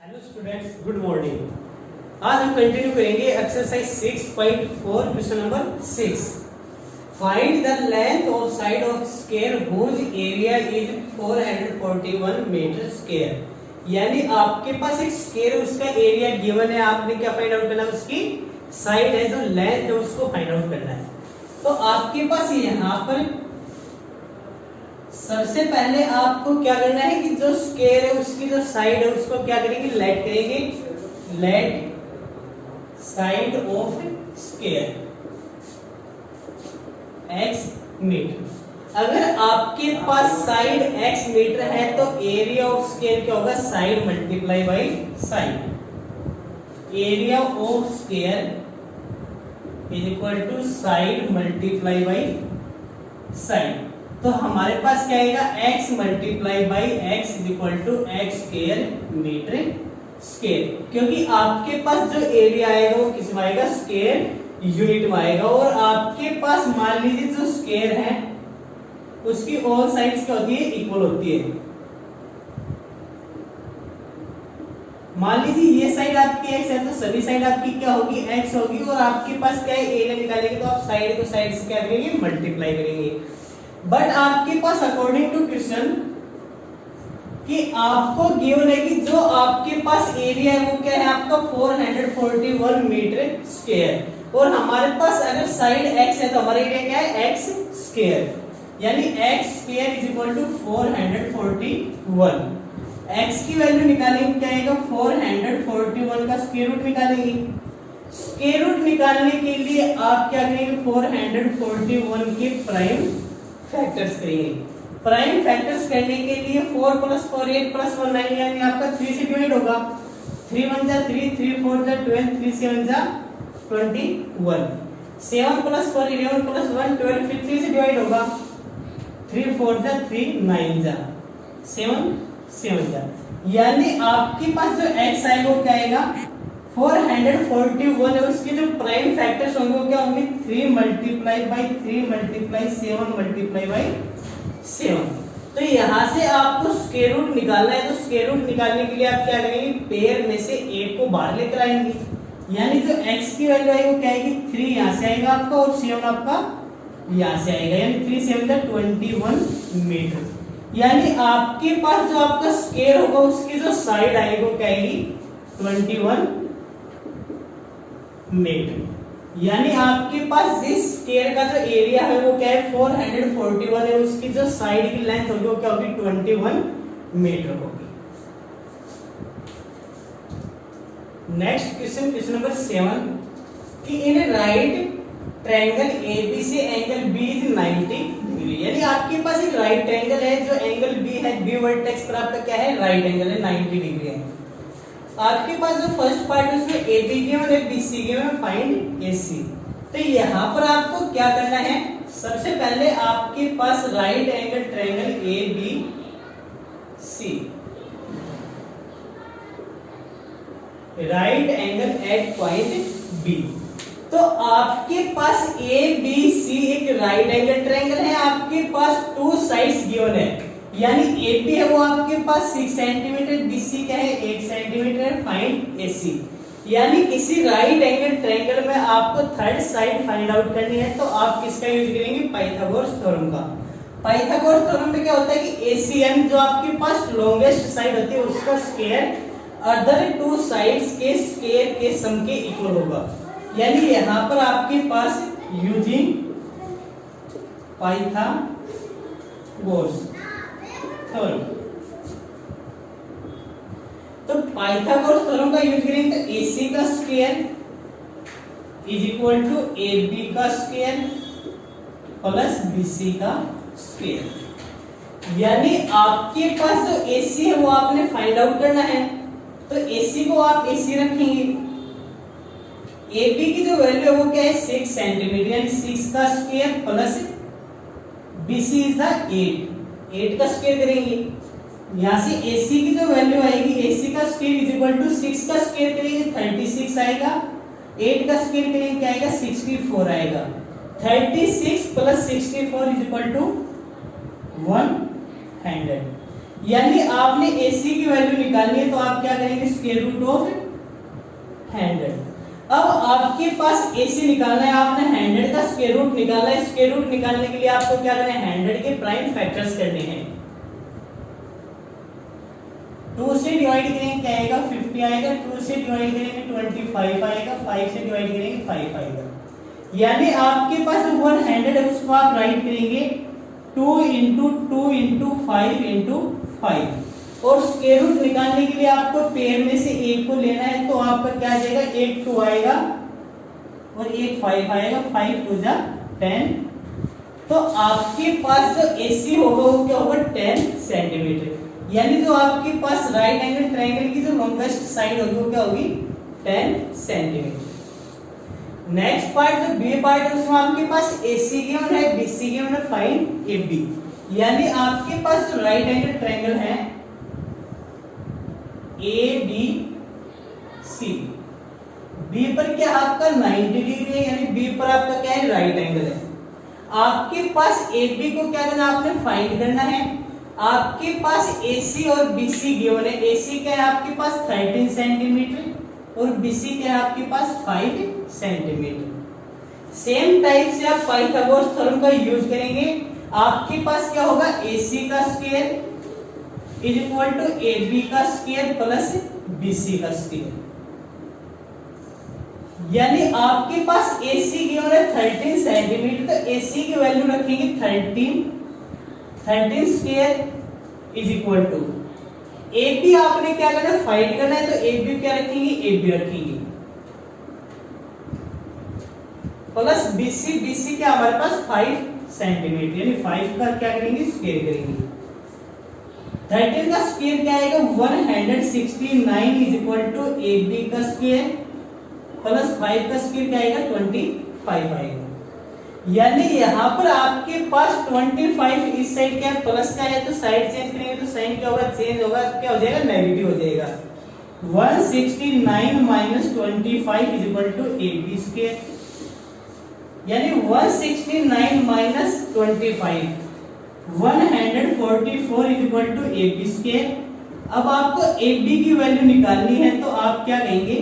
Hello students, good morning. आज हम continue करेंगे exercise 6.4 question number 6। Find the length of side of square whose area is 441 metre square. यानी आपके पास एक square है, उसका एरिया गिवन है, आपने क्या फाइंड आउट करना है? उसकी साइड है, जो लेंथ है उसको फाइंड आउट करना है। तो आपके पास यहाँ पर सबसे पहले आपको क्या करना है कि जो स्क्वायर है उसकी जो साइड है उसको क्या करेंगे? लेट करेंगे। Let side of square x metre. अगर आपके पास साइड x मीटर है तो एरिया ऑफ स्क्वायर क्या होगा? Side multiply by side. Area of square is equal to side multiply by side. तो हमारे पास क्या आएगा? x multiply by x is equal to x square metre square, क्योंकि आपके पास जो एरिया आएगा वो किस में आएगा? स्क्वायर यूनिट में आएगा। और आपके पास मान लीजिए जो स्क्वायर है उसकी ऑल साइड्स क्या होती है? इक्वल होती है। मान लीजिए ये साइड आपकी x है तो सभी साइड आपकी क्या होगी? x होगी। और आपके पास क्या है? एरिया निकालेंगे तो आप साइड को साइड से क्या करेंगे? मल्टीप्लाई करेंगे। बट आपके पास अकॉर्डिंग टू क्वेश्चन कि आपको गिवन है कि जो आपके पास एरिया है वो क्या है? आपका 441 मीटर स्क्वायर। और हमारे पास अगर साइड x है तो हमारा एरिया क्या है? x square. यानी x square is equal to 441। x की वैल्यू निकालेंगे, क्या आएगा? 441 का स्क्वायर रूट निकालेंगे। स्क्वायर रूट निकालने के लिए आप क्या करेंगे? 441 के प्राइम फैक्टर्स करेंगे। प्राइम फैक्टर्स करने के लिए 4 + 4 8 + 1 9, यानी आपका 3 से डिवाइड होगा। 3 1 जा 3, 3 4 जा 12, 3 7 जा 21। 7 + 4 11 + 1 12, फिर 3 से डिवाइड होगा। 3 4 जा 3, 9 जा 7 7 जा। यानी आपके पास जो x आएगा वो क्या आएगा? 441 है। उसके जो प्राइम फैक्टर्स होंगे वो क्या होंगे? 3 multiply by 3 multiply 7 multiply by 7। तो यहां से आपको स्क्वायर रूट निकालना है। तो स्क्वायर रूट निकालने के लिए आप क्या करेंगे? पेयर में से एक को बाहर लेकर आएंगे। यानी जो x की वैल्यू आएगी वो क्या आएगी? 3 यहां से आएगा आपका और 7 आपका यहां से आएगा। यानी 3 7 जा 21 मीटर। यानी आपके पास जो आपका स्क्वायर होगा उसकी जो साइड आएगी वो क्या आएगी? 21 मीटर। यानी आपके पास जिस स्क्वायर का जो एरिया है वो क्या है? 441 है। उसकी जो साइड की लेंथ होगी वो क्या होगी? 21 मीटर होगी। नेक्स्ट क्वेश्चन, क्वेश्चन नंबर 7 कि इन राइट ट्रायंगल AB से एंगल B इज 90 डिग्री। यानी आपके पास एक राइट ट्रायंगल है, जो एंगल B है, B वर्टेक्स पर आपका क्या है? राइट एंगल है, 90 डिग्री है। आपके पास जो फर्स्ट पार्ट है उसमें AB गिवन है, BC गिवन है, फाइंड AC। तो यहाँ पर आपको क्या करना है? सबसे पहले आपके पास right angle triangle ABC, right angle at point B। तो आपके पास ABC एक राइट एंगल ट्रायंगल है। आपके पास 2 साइड्स गिवन है। यानी AB है वो आपके पास 6 सेंटीमीटर, BC क्या है? 8 सेंटीमीटर। Find AC। यानी किसी राइट एंगल ट्रायंगल में आपको थर्ड साइड फाइंड आउट करनी है तो आप किसका यूज करेंगे? पाइथागोरस थ्योरम का। पाइथागोरस थ्योरम में क्या होता है कि ACM जो आपके पास लॉन्गेस्ट साइड होती है उसका स्क्वायर अदर 2 साइड्स के स्क्वायर के सम के इक्वल होगा। यानी यहां पर आपके पास यूजिंग पाइथागोरस थ्योरम, तो पाइथागोरस थ्योरम का यूज करेंगे तो AC का square is equal to AB का स्क्वायर प्लस BC का स्क्वायर। यानी आपके पास जो AC है वो आपने फाइंड आउट करना है। तो AC को आप AC रखेंगे। AB की जो वैल्यू है वो क्या है? 6 सेंटीमीटर, यानी 6 का square plus BC is the 8 का स्क्वायर करेंगे। यहां से AC की जो वैल्यू आएगी, AC का स्क्वायर इज इक्वल टू 6 का स्क्वायर करेंगे 36 आएगा। 8 का स्क्वायर करेंगे क्या आएगा? 64 आएगा। 36 + 64 इज इक्वल टू 100। यानी आपने AC की वैल्यू निकालनी है तो आप क्या करेंगे, स्क्वायर रूट ऑफ 100। अब आपके पास AC निकालना है, आपने 100 का स्क्वायर रूट निकालना है। स्क्वायर रूट निकालने के लिए आपको क्या करना है, 100 के प्राइम फैक्टर्स करने हैं। 2 से डिवाइड करेंगे क्या आएगा, 50 आएगा। 2 से डिवाइड करेंगे 25 आएगा। 5 से डिवाइड करेंगे 5 आएगा। यानी आपके पास जो 100 है उसको आप राइट करेंगे 2 × 2 × 5 × 5। और स्क्वायर रूट निकालने के लिए आपको पेयर में से एक को लेना है, तो आपका क्या आ जाएगा, एक 2 आएगा और एक 5 आएगा। 5 2 जा 10। तो आपके पास जो AC होगा वो क्या होगा, 10 सेंटीमीटर। यानी जो आपके पास राइट एंगल ट्रायंगल की जो लॉन्गेस्ट साइड होगी वो क्या होगी, 10 सेंटीमीटर। नेक्स्ट पार्ट जो बी पार्ट है उसमें आपके पास AC गिवन है, BC गिवन है, फाइंड AB। यानी आपके पास जो राइट एंगल ट्रायंगल है ABC, B पर क्या आपका 90 डिग्री है, यानी B पर आपका क्या है, राइट एंगल है। आपके पास AB को क्या करना, आपने फाइंड करना है। आपके पास AC और BC गिवन है। AC क्या है आपके पास 13 सेंटीमीटर और BC क्या है आपके पास 5 सेंटीमीटर। सेम टाइप से आप पाइथागोरस थ्योरम का यूज करेंगे। आपके पास क्या होगा, AC का square is equal to AB का स्क्वायर प्लस BC का स्क्वायर। यानी आपके पास AC गिवन है 13 सेंटीमीटर, तो AC की वैल्यू रखेंगे 13 square is equal to AB। आपने क्या करना है, फाइंड करना है, तो AB क्या रखेंगे, AB रखेंगे प्लस BC क्या हमारे पास 5 सेंटीमीटर, यानी 5 का क्या करेंगे, स्क्वायर करेंगे। 13 का स्क्वायर क्या आएगा, 169 इज इक्वल टू AB का स्क्वायर प्लस 5 का स्क्वायर क्या आएगा, 25 आएगा। यानी यहाँ पर आपके पास 25 इस साइड क्या है, प्लस का है, तो साइड चेंज करेंगे तो साइन क्या होगा, चेंज होगा, क्या हो जाएगा, नेगेटिव हो जाएगा। 169 minus 25 is equal to AB square. यानी 169 minus 25 144 is equal to AB square. अब आपको AB की वैल्यू निकालनी है, तो आप क्या कहेंगे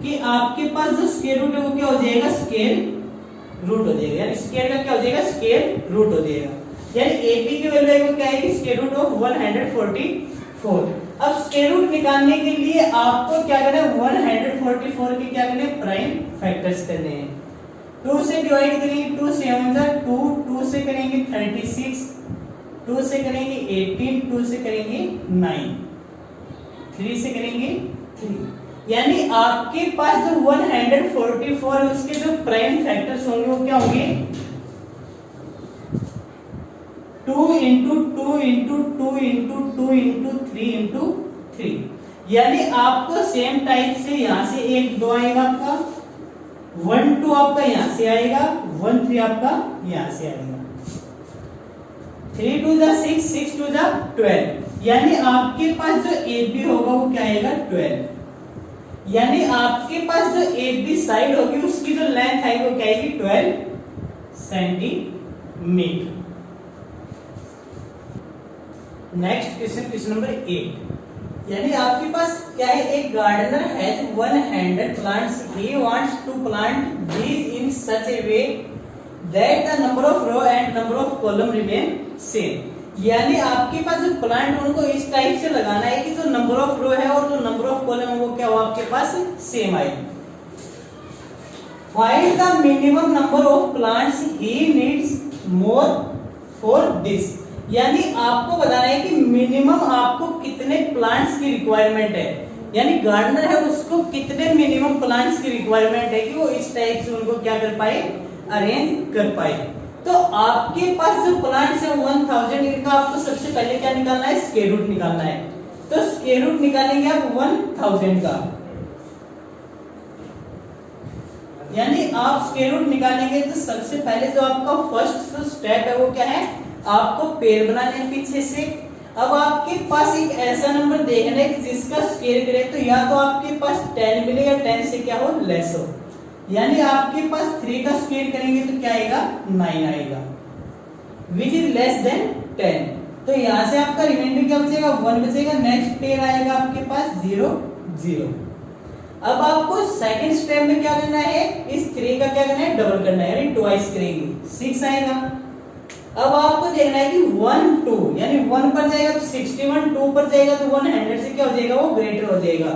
कि आपके पास जो स्क्वायर रूट है वो क्या हो जाएगा, स्क्वायर रूट हो जाएगा। यानी स्क्वायर का क्या हो जाएगा, स्क्वायर रूट हो जाएगा। यानी AB की वैल्यू है वो क्या आएगी, स्क्वायर रूट ऑफ 144। अब स्क्वायर रूट निकालने के लिए आपको क्या करना है, 144 के क्या करने हैं, प्राइम फैक्टर्स करने हैं। 2 से डिवाइड करेंगे, 2 7 जा 2, 2 से करेंगे 36, 2 से करेंगे 18, 2 से करेंगे 9, 3 से करेंगे 3। यानी आपके पास जो 144 है उसके जो प्राइम फैक्टर्स होंगे वो क्या होंगे, 2 × 2 × 2 × 2 × 3 × 3। यानी आपको सेम टाइप से यहां से 1 2 आएगा आपका, 1 2 आपका यहां से आएगा, 1 3 आपका यहां से आएगा। 3 2 जा 6, 6 2 जा 12। यानी आपके पास जो AB होगा वो क्या आएगा, 12। यानी आपके पास जो AB साइड होगी उसकी जो लेंथ है वो क्या आएगी, 12 centimetre. Next question, question number 8। यानी आपके पास क्या है, एक gardener has 100 plants, he wants to plant these in such a way that the number of row and number of column remain same। यानी आपके पास जो प्लांट उनको इस टाइप से लगाना है कि जो नंबर ऑफ रो है और जो नंबर ऑफ कॉलम है वो क्या हो आपके पास सेम आए। Find the minimum number of plants he needs more for this. यानी आपको बताना है कि मिनिमम आपको कितने प्लांट्स की रिक्वायरमेंट है, यानी गार्डनर है उसको कितने मिनिमम प्लांट्स की रिक्वायरमेंट है कि वो इस टाइप से उनको क्या कर पाए, अरेंज कर पाए। तो आपके पास जो प्लांट्स है 1000, इनका आपको सबसे पहले क्या निकालना है, स्क्वायर रूट निकालना है। तो स्क्वायर रूट निकालेंगे आप 1000 का, यानी आप स्क्वायर रूट निकालेंगे तो सबसे पहले जो आपका फर्स्ट स्टेप है वो क्या है, आपको पेड़ बनाने हैं पीछे से। अब आपके पास एक ऐसा नंबर देखना है कि जिसका स्क्वायर करे तो या तो आपके पास 10 मिले या 10 से क्या हो, लेस हो। यानी आपके पास 3 का स्क्वायर करेंगे तो क्या आएगा, 9 आएगा, विच इज लेस देन 10। तो यहाँ से आपका रिमाइंडर क्या बचेगा, 1 बचेगा। नेक्स्ट पेयर आएगा आपके पास 0 0। अब आपको सेकंड स्टेप में क्या करना है, इस 3 का क्या करना है, डबल करना है, यानी ट्वाइस करेंगे, 6 आएगा। अब आपको देखना है कि 1 2 यानी 1 पर जाएगा तो 61, 2 पर जाएगा तो 100 से क्या हो जाएगा, वो ग्रेटर हो जाएगा,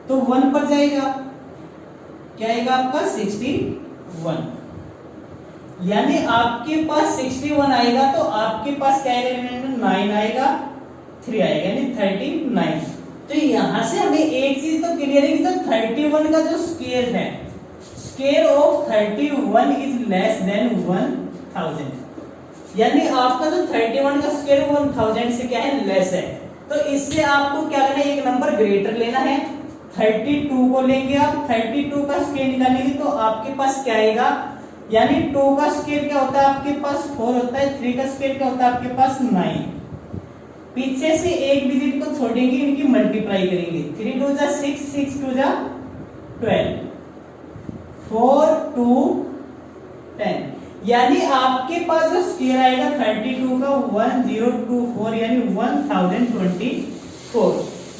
तो 1 पर जाएगा, क्या आएगा आपका 61, यानी आपके पास 61 आएगा तो आपके पास क्या आएगा, 9 आएगा, 3 आएगा, यानी 39। तो यहां से हमें एक चीज तो क्लियर है कि जब 31 का जो स्क्वायर है, square of 31 is less than 1000, यानी आपका जो 31 का स्क्वायर 1000 से क्या है, लेस है। तो इससे आपको क्या करना है, एक नंबर ग्रेटर लेना है। 32 को लेंगे आप, 32 का स्क्वायर निकालेंगे तो आपके पास क्या आएगा, यानी 2 का स्क्वायर क्या होता है आपके पास 4 होता है, 3 का स्क्वायर क्या होता है आपके पास 9। पीछे से एक डिजिट को छोड़ेंगे, इनकी मल्टीप्लाई करेंगे, 3 2 जा 6, 6 2 जा 12, 4 2 10, यानी आपके पास जो स्क्वायर आएगा 32 का 1024 यानी 1024,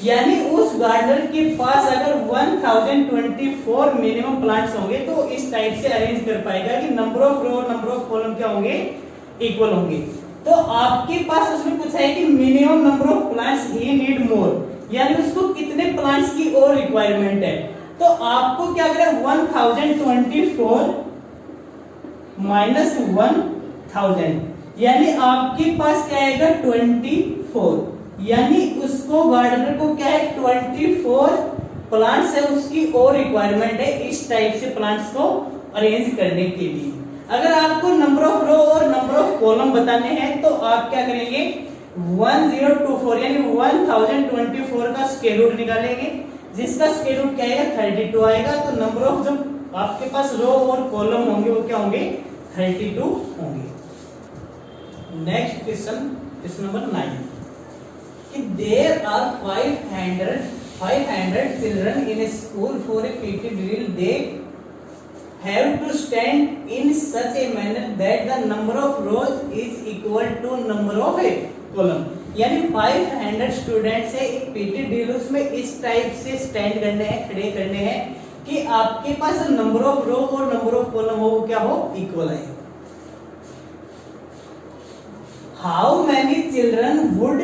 यानी उस गार्डनर के पास अगर 1024 मिनिमम प्लांट्स होंगे तो इस टाइप से अरेंज कर पाएगा कि नंबर ऑफ रो और नंबर ऑफ कॉलम क्या होंगे, इक्वल होंगे। तो आपके पास उसमें पूछा है कि minimum number of plants he need more, यानी उसको कितने प्लांट्स की और रिक्वायरमेंट है। तो आपको क्या करें, 1024 माइनस 1000, यानी आपके पास क्या आएगा 24, यानी उसको गार्डनर को क्या है 24 प्लांट्स है उसकी और रिक्वायरमेंट है इस टाइप से प्लांट्स को अरेंज करने के लिए। अगर आपको नंबर ऑफ रो और नंबर ऑफ कॉलम बताने हैं तो आप क्या करेंगे, 1024 यानी 1024 का स्क्वायर रूट निकालेंगे, जिसका स्क्वायर रूट क्या आएगा 32 आएगा। तो नंबर ऑफ जो आपके पास रो और कॉलम होंगे वो क्या होंगे, 32 होंगे। नेक्स्ट क्वेश्चन, क्वेश्चन नंबर 9, कि there are 500 children in a school for a PT drill, they have to stand in such a manner that the number of rows is equal to number of a column, यानी 500 students है एक PT drill, उसमें इस type से stand करने हैं, खड़े करने हैं कि आपके पास नंबर ऑफ रो और नंबर ऑफ कॉलम हो वो क्या हो, इक्वल है। How many children would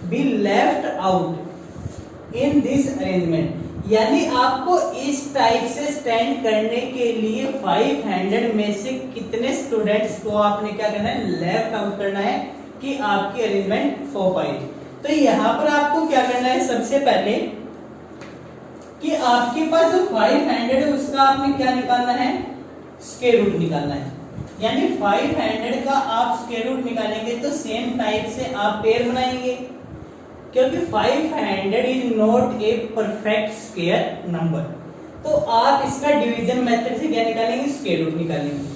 be left out in this arrangement, यानी आपको इस टाइप से स्टैंड करने के लिए 500 में से कितने स्टूडेंट्स को आपने क्या करना है, लेफ्ट आउट करना है कि आपकी अरेंजमेंट हो पाए। तो यहाँ पर आपको क्या करना है, सबसे पहले कि आपके पास जो 500 है उसका आपने क्या निकालना है, स्क्वायर रूट निकालना है, यानी 500 का आप स्क्वायर रूट निकालेंगे तो सेम टाइप से आप पेयर बनाएंगे, क्योंकि 500 is not a perfect square number. तो आप इसका डिवीजन मेथड से क्या निकालेंगे, स्क्वायर रूट निकालेंगे।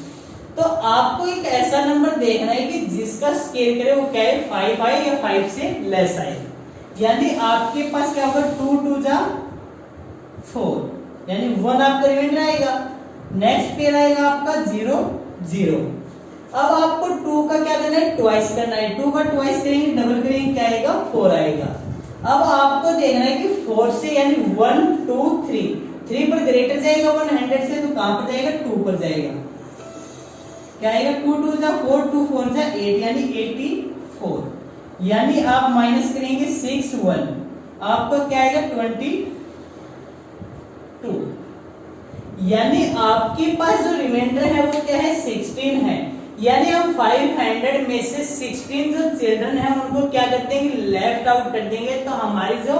तो आपको एक ऐसा नंबर देखना है कि जिसका स्क्वायर करे वो क्या है, 5 आए या 5 से लेस आए, यानी आपके पास क्या होगा 2 2 जा 4, यानी 1 आपका रिमाइंडर आएगा। नेक्स्ट पेयर आएगा आपका 0 0। अब आपको 2 का क्या करना है, ट्वाइस करना है, 2 का ट्वाइस करेंगे, डबल करेंगे, क्या आएगा 4 आएगा। अब आपको देखना है कि 4 से यानी 1 2 3, 3 पर ग्रेटर जाएगा 100 से, तो कहां पर जाएगा, 2 पर जाएगा, क्या आएगा 2 2 जा 4, 2 4 जा 8, यानी 84, यानी आप माइनस करेंगे 6 1, आपको क्या आएगा 22, यानी आपके पास जो रिमाइंडर है वो क्या है 16 है, यानी हम 500 में से 16 जो चिल्ड्रन है उनको क्या करते हैं, लेफ्ट आउट कर देंगे, तो हमारी जो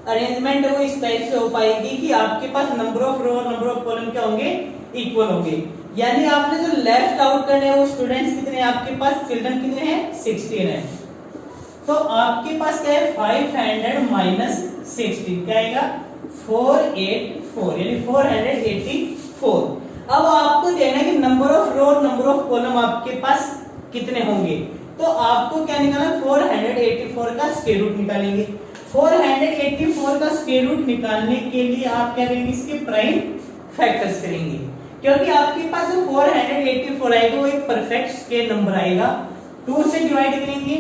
अरेंजमेंट है वो इस टाइप से हो पाएगी कि आपके पास नंबर ऑफ रो और नंबर ऑफ कॉलम क्या होंगे, इक्वल होंगे। यानी आपने जो लेफ्ट आउट करने हैं वो स्टूडेंट्स कितने हैं आपके पास, चिल्ड्रन कितने हैं 16 है। तो आपके पास क्या है 500 माइनस 16 क्या आएगा 484, यानी 484। अब आपको देखना है कि नंबर ऑफ रो और नंबर ऑफ कॉलम आपके पास कितने होंगे, तो आपको क्या निकालना, 484 का स्क्वायर रूट निकालेंगे। 484 का स्क्वायर रूट निकालने के लिए आप क्या करेंगे, इसके प्राइम फैक्टर्स करेंगे, क्योंकि आपके पास जो 484 आएगा वो एक परफेक्ट स्क्वायर नंबर आएगा। 2 से डिवाइड करेंगे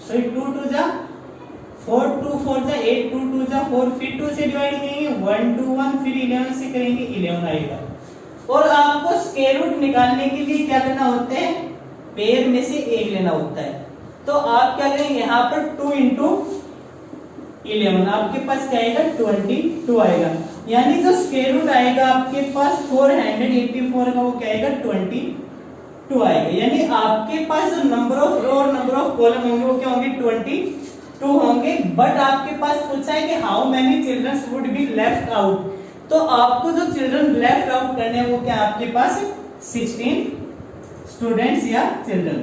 सॉरी 2 2 जा 4, 2 4 जा 8, 2 2 जा 4, फिर 2 से डिवाइड करेंगे 1 2 1, फिर 11 से करेंगे 11 आएगा। और आपको स्क्वायर रूट निकालने के लिए क्या करना होता है, पेयर में से एक लेना होता है। तो आप क्या करेंगे, यहाँ पर 2 इंटू 11 आपके पास क्या आएगा 22 आएगा, यानी जो स्क्वायर रूट आएगा आपके पास 484 का वो क्या आएगा 22 आएगा। यानी आपके पास जो नंबर ऑफ रो और नंबर ऑफ कॉलम होंगे वो क्या होंगे 22 होंगे। बट आपके पास पूछा है कि how many children would be left out, तो आपको जो चिल्ड्रन लेफ्ट आउट करने हैं वो क्या आपके पास 16 स्टूडेंट्स या चिल्ड्रन।